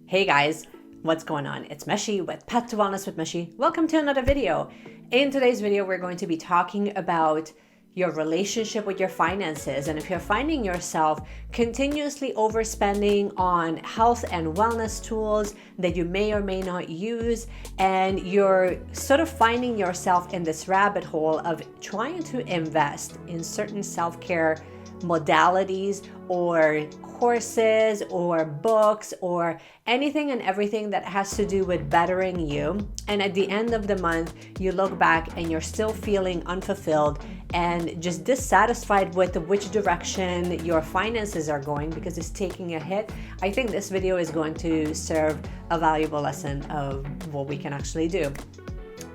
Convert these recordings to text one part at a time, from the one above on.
Hey guys, what's going on? It's Meshi with Path to Wellness with Meshi. Welcome to another video. In today's video, we're going to be talking about your relationship with your finances. And if you're finding yourself continuously overspending on health and wellness tools that you may or may not use, and you're sort of finding yourself in this rabbit hole of trying to invest in certain self-care modalities or courses or books or anything and everything that has to do with bettering you, and at the end of the month you look back and you're still feeling unfulfilled and just dissatisfied with which direction your finances are going because it's taking a hit, I think this video is going to serve a valuable lesson of what we can actually do.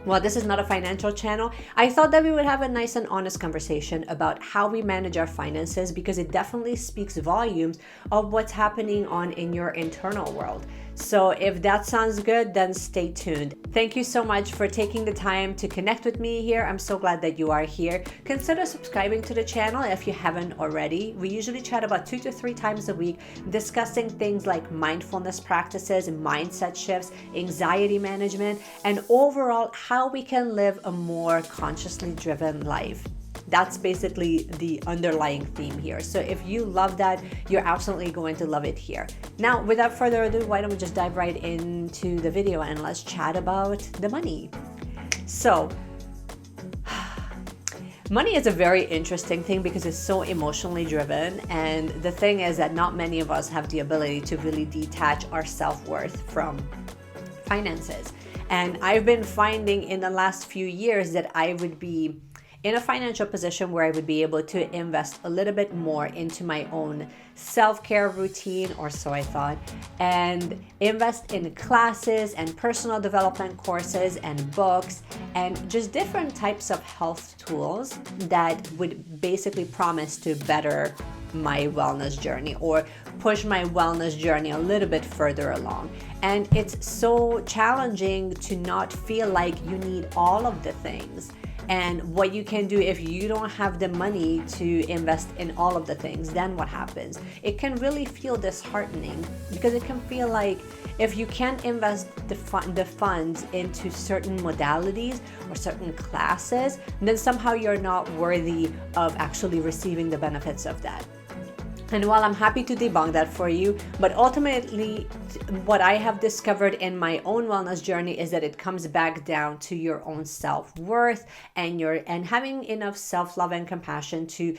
Well, this is not a financial channel. I thought that we would have a nice and honest conversation about how we manage our finances because it definitely speaks volumes of what's happening on in your internal world. So if that sounds good, then stay tuned. Thank you so much for taking the time to connect with me here. I'm so glad that you are here. Consider subscribing to the channel if you haven't already. We usually chat about 2 to 3 times a week, discussing things like mindfulness practices, mindset shifts, anxiety management, and overall how we can live a more consciously driven life. That's basically the underlying theme here. So if you love that, you're absolutely going to love it here. Now, without further ado, why don't we just dive right into the video and let's chat about the money. So, money is a very interesting thing because it's so emotionally driven. And the thing is that not many of us have the ability to really detach our self-worth from finances. And I've been finding in the last few years that I would be in a financial position where I would be able to invest a little bit more into my own self-care routine, or so I thought, and invest in classes and personal development courses and books and just different types of health tools that would basically promise to better my wellness journey or push my wellness journey a little bit further along. And it's so challenging to not feel like you need all of the things. And what you can do if you don't have the money to invest in all of the things, then what happens? It can really feel disheartening because it can feel like if you can't invest the funds into certain modalities or certain classes, then somehow you're not worthy of actually receiving the benefits of that. And while I'm happy to debunk that for you, but ultimately what I have discovered in my own wellness journey is that it comes back down to your own self-worth and having enough self-love and compassion to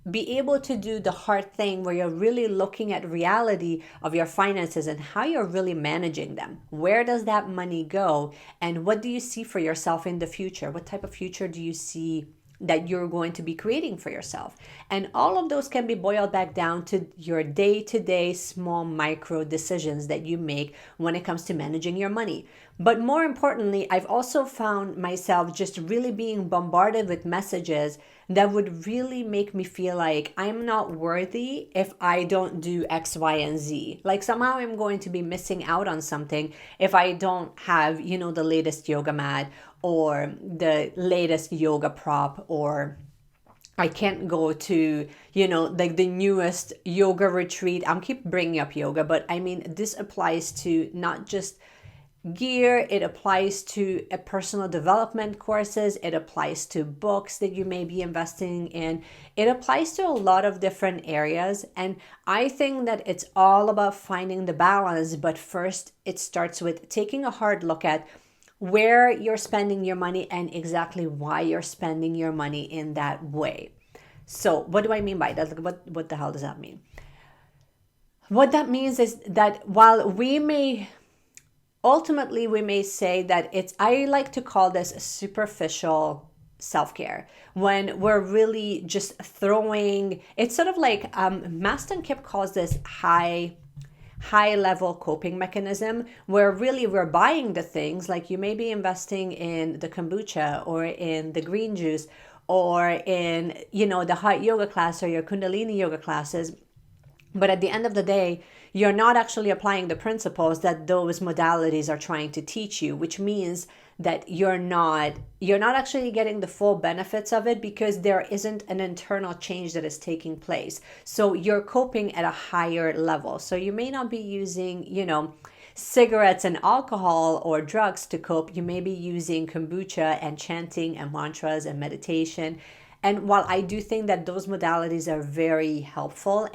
be able to do the hard thing where you're really looking at reality of your finances and how you're really managing them. Where does that money go? And what do you see for yourself in the future? What type of future do you see that you're going to be creating for yourself? And all of those can be boiled back down to your day-to-day small micro decisions that you make when it comes to managing your money. But more importantly, I've also found myself just really being bombarded with messages that would really make me feel like I'm not worthy if I don't do X, Y, and Z. Like somehow I'm going to be missing out on something if I don't have, the latest yoga mat or the latest yoga prop, or I can't go to, like the newest yoga retreat. I'm keep bringing up yoga, but I mean, this applies to not just gear, it applies to a personal development courses, it applies to books that you may be investing in, it applies to a lot of different areas. And I think that it's all about finding the balance, but first it starts with taking a hard look at where you're spending your money and exactly why you're spending your money in that way. So what do I mean by that? What the hell does that mean? What that means is that while ultimately we may say that I like to call this superficial self-care, when we're really just it's sort of like Maston Kip calls this high level coping mechanism, where really we're buying the things, like you may be investing in the kombucha or in the green juice or in the hot yoga class or your kundalini yoga classes. But at the end of the day, you're not actually applying the principles that those modalities are trying to teach you, which means that you're not actually getting the full benefits of it because there isn't an internal change that is taking place. So you're coping at a higher level. So you may not be using, cigarettes and alcohol or drugs to cope, you may be using kombucha and chanting and mantras and meditation. And while I do think that those modalities are very helpful,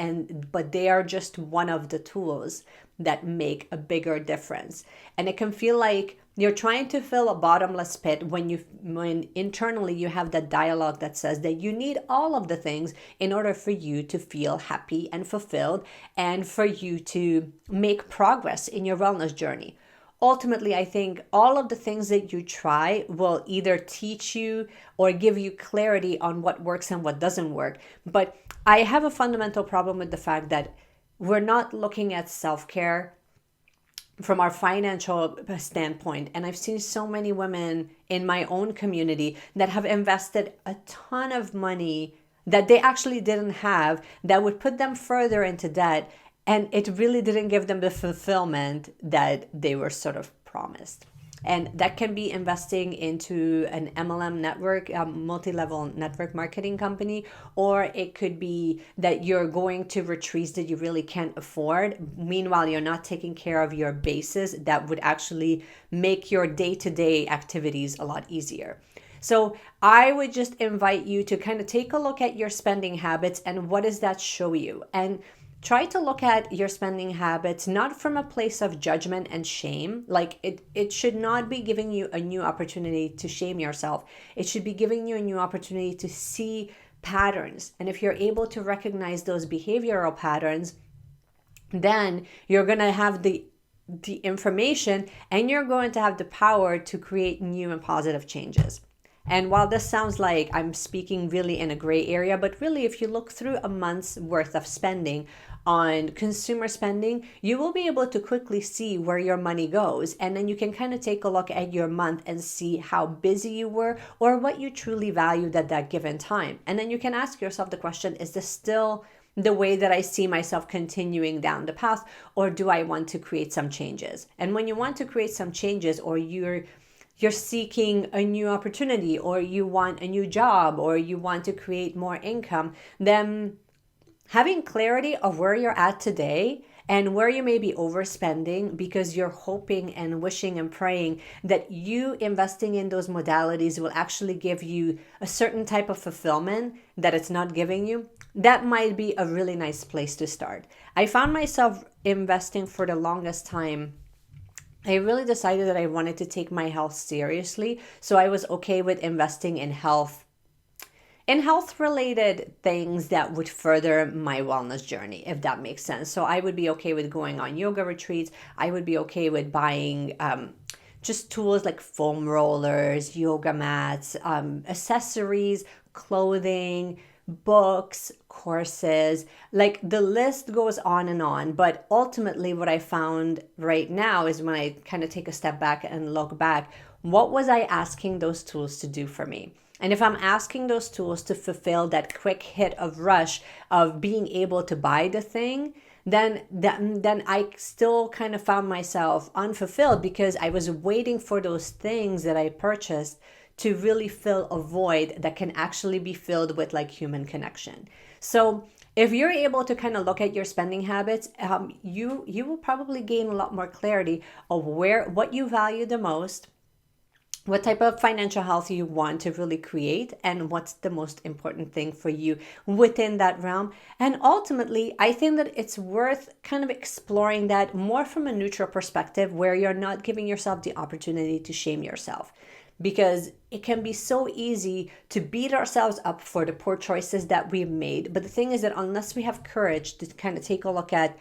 but they are just one of the tools that make a bigger difference. And it can feel like you're trying to fill a bottomless pit when internally you have that dialogue that says that you need all of the things in order for you to feel happy and fulfilled and for you to make progress in your wellness journey. Ultimately, I think all of the things that you try will either teach you or give you clarity on what works and what doesn't work. But I have a fundamental problem with the fact that we're not looking at self-care from our financial standpoint. And I've seen so many women in my own community that have invested a ton of money that they actually didn't have, that would put them further into debt. And it really didn't give them the fulfillment that they were sort of promised. And that can be investing into an MLM network, a multi-level network marketing company, or it could be that you're going to retreats that you really can't afford. Meanwhile, you're not taking care of your bases that would actually make your day-to-day activities a lot easier. So I would just invite you to kind of take a look at your spending habits and what does that show you? And try to look at your spending habits not from a place of judgment and shame. Like it should not be giving you a new opportunity to shame yourself. It should be giving you a new opportunity to see patterns. And if you're able to recognize those behavioral patterns, then you're going to have the information and you're going to have the power to create new and positive changes. And while this sounds like I'm speaking really in a gray area, but really if you look through a month's worth of spending on consumer spending, you will be able to quickly see where your money goes. And then you can kind of take a look at your month and see how busy you were or what you truly valued at that given time. And then you can ask yourself the question, is this still the way that I see myself continuing down the path, or do I want to create some changes? And when you want to create some changes, or you're seeking a new opportunity, or you want a new job, or you want to create more income, then having clarity of where you're at today and where you may be overspending because you're hoping and wishing and praying that you investing in those modalities will actually give you a certain type of fulfillment that it's not giving you, that might be a really nice place to start. I found myself investing for the longest time. I really decided that I wanted to take my health seriously. So I was okay with investing in health related things that would further my wellness journey, if that makes sense. So I would be okay with going on yoga retreats. I would be okay with buying just tools like foam rollers, yoga mats, accessories, clothing, books, courses, like the list goes on and on. But ultimately what I found right now is when I kind of take a step back and look back, what was I asking those tools to do for me? And if I'm asking those tools to fulfill that quick hit of rush of being able to buy the thing, then I still kind of found myself unfulfilled because I was waiting for those things that I purchased to really fill a void that can actually be filled with like human connection. So if you're able to kind of look at your spending habits, you will probably gain a lot more clarity of what you value the most, what type of financial health you want to really create, and what's the most important thing for you within that realm. And ultimately, I think that it's worth kind of exploring that more from a neutral perspective where you're not giving yourself the opportunity to shame yourself. Because it can be so easy to beat ourselves up for the poor choices that we've made. But the thing is that unless we have courage to kind of take a look at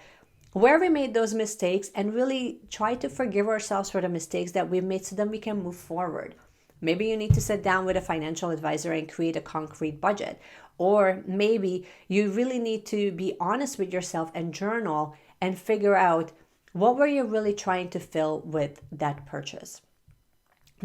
where we made those mistakes and really try to forgive ourselves for the mistakes that we've made so then we can move forward. Maybe you need to sit down with a financial advisor and create a concrete budget. Or maybe you really need to be honest with yourself and journal and figure out what were you really trying to fill with that purchase.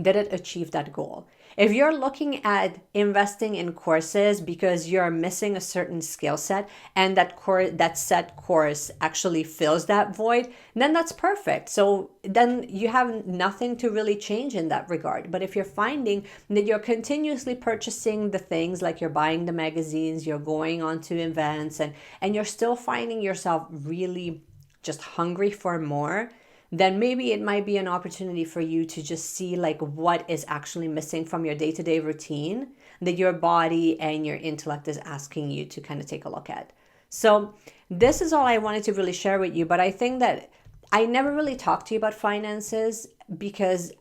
Did it achieve that goal? If you're looking at investing in courses because you're missing a certain skill set and that set course actually fills that void, then that's perfect. So then you have nothing to really change in that regard. But if you're finding that you're continuously purchasing the things, like you're buying the magazines, you're going on to events, and you're still finding yourself really just hungry for more, then maybe it might be an opportunity for you to just see like what is actually missing from your day-to-day routine that your body and your intellect is asking you to kind of take a look at. So this is all I wanted to really share with you, but I think that I never really talked to you about finances because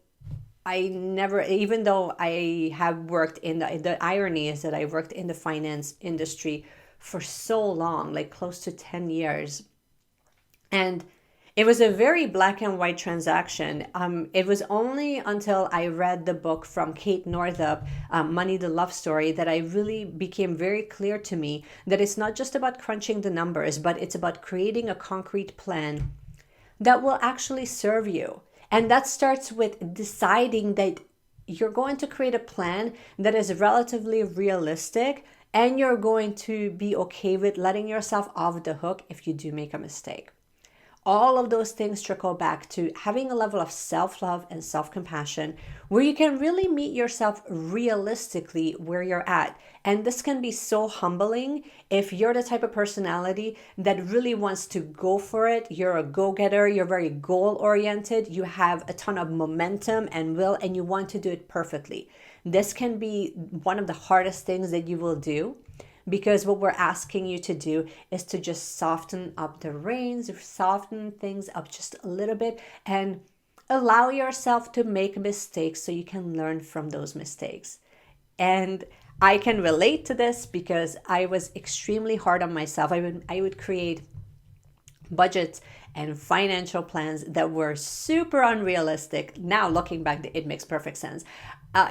I never, even though I have worked in the irony is that I worked in the finance industry for so long, like close to 10 years. And it was a very black and white transaction. It was only until I read the book from Kate Northup, Money, the Love Story, that I really became very clear to me that it's not just about crunching the numbers, but it's about creating a concrete plan that will actually serve you. And that starts with deciding that you're going to create a plan that is relatively realistic, and you're going to be okay with letting yourself off the hook if you do make a mistake. All of those things trickle back to having a level of self-love and self-compassion where you can really meet yourself realistically where you're at. And this can be so humbling if you're the type of personality that really wants to go for it. You're a go-getter, you're very goal-oriented, you have a ton of momentum and will, and you want to do it perfectly. This can be one of the hardest things that you will do, because what we're asking you to do is to just soften up the reins, soften things up just a little bit, and allow yourself to make mistakes so you can learn from those mistakes. And I can relate to this because I was extremely hard on myself. I would create budgets and financial plans that were super unrealistic. Now looking back, it makes perfect sense.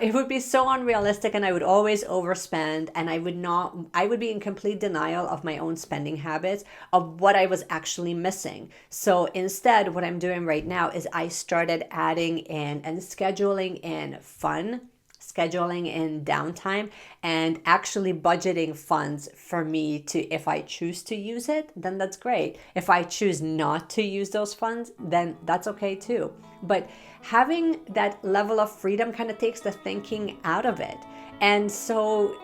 It would be so unrealistic, and I would always overspend, and I would be in complete denial of my own spending habits, of what I was actually missing. So instead, what I'm doing right now is I started adding in and scheduling in fun, scheduling in downtime, and actually budgeting funds for me to, if I choose to use it, then that's great. If I choose not to use those funds, then that's okay too. But having that level of freedom kind of takes the thinking out of it. And so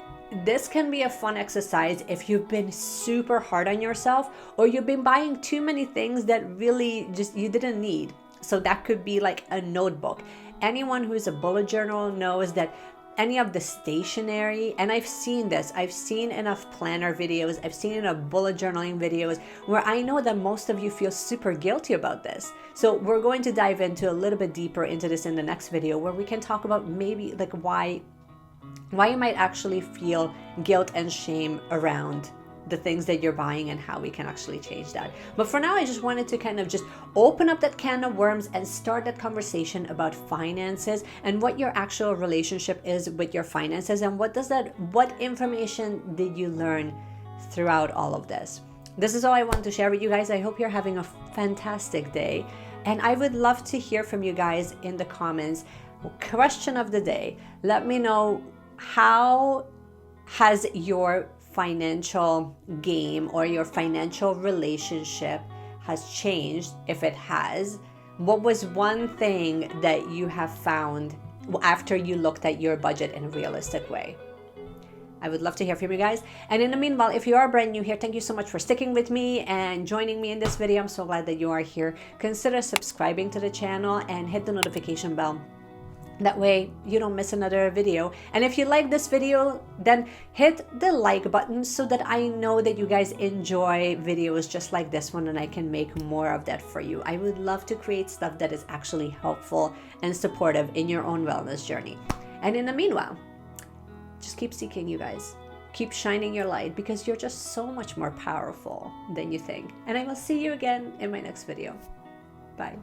this can be a fun exercise if you've been super hard on yourself, or you've been buying too many things that really just you didn't need. So that could be like a notebook. Anyone who's a bullet journal knows that any of the stationery, and I've seen this, I've seen enough planner videos, I've seen enough bullet journaling videos where I know that most of you feel super guilty about this. So we're going to dive into a little bit deeper into this in the next video, where we can talk about maybe like why you might actually feel guilt and shame around the things that you're buying and how we can actually change that. But for now, I just wanted to kind of just open up that can of worms and start that conversation about finances and what your actual relationship is with your finances, and what information did you learn throughout all of this. This is all I want to share with you guys. I hope you're having a fantastic day, and I would love to hear from you guys in the comments. Question of the day: let me know, how has your financial game or your financial relationship has changed? If it has, what was one thing that you have found after you looked at your budget in a realistic way? I would love to hear from you guys. And in the meanwhile, if you are brand new here, thank you so much for sticking with me and joining me in this video. I'm so glad that you are here. Consider subscribing to the channel and hit the notification bell. That way you don't miss another video. And if you like this video, then hit the like button so that I know that you guys enjoy videos just like this one, and I can make more of that for you. I would love to create stuff that is actually helpful and supportive in your own wellness journey. And in the meanwhile, just keep seeking, you guys. Keep shining your light, because you're just so much more powerful than you think. And I will see you again in my next video. Bye.